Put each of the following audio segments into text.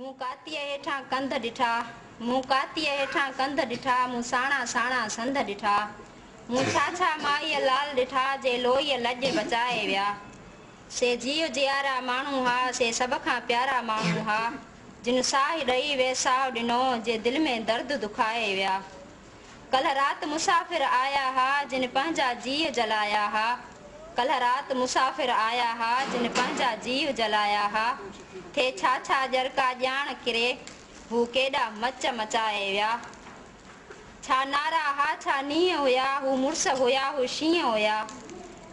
मूं कातीअ हेठां कंध ॾिठा, मूं कातीअ हेठां कंध ॾिठा, मूं साणा साणा संध ॾिठा, मूं छा छा माईअ लाल ॾिठा जे लोईअ लॼ बचाए विया। से जीव जियारा माण्हू हा, से सभ खां प्यारा माण्हू हा, जिन साह ॾेई वेसाह ॾिनो जे दिलि में दर्द दुखाए विया। कल्ह रात मुसाफ़िर आया हा, जिन पंहिंजा जीव जलाया हा, कल्ह रात मुसाफ़िर आया हा, जिन पंहिंजा जीव जलाया हा। थे छा छा जरका ॼाण किरे, हू केॾा मच मचाए विया। छा नारा हा, छा नींहं हुया, हू मुड़स हुया, हू शींहं हुया,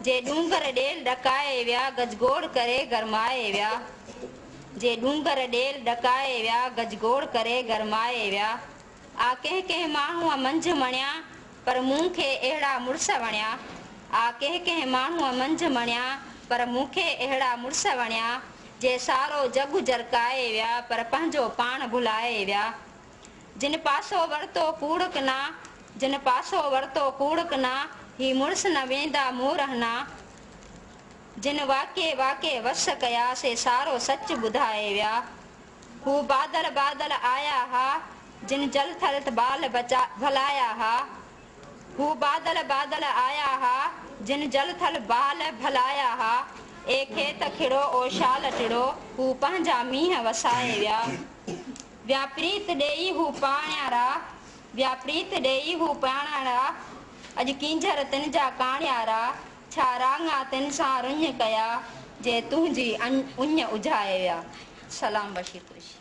जे डूंगर ॾेल ॾकाए विया, गजगोड़ करे गरमाए विया। जे डूंगर ॾेल ॾकाए विया, गजगोड़ करे गरमाए विया। आ कंहिं कंहिं माण्हूअ मंझि मणिया, पर मूंखे अहिड़ा मुड़स वणिया। आ कंहिं कंहिं माण्हूअ मंझि मणिया, पर मूंखे अहिड़ा मुड़स वणिया, जे सारो जग जरकाए विया, पर पंहिंजो पाण भुलाए विया। जिन पासो वरितो कूड़क ना, जिन पासो वरितो कूड़क ना, ही मुड़स न वेंदा मोरहना। जिन वाके वाके वस कया, से सारो सच ॿुधाए विया। हू बादल बादल आया हा, जिन जल थल बाल भलाया हा। हू बादल बादल आया हा, जिन जल थल बाल भलाया हा। ए खेत खिड़ो ओ शाल टिड़ो, हू पंहिंजा मींहं वसाए विया। विया प्रीत ॾेई हू पाण्यारा, विया प्रीत ॾेई हू पाण्यारा, अॼु कींझर तिन जा काणयारा, छा राङा तिन सां रुञ कया, जे तुंहिंजी उञ उझाए विया। सलाम बशीर कुरैशी।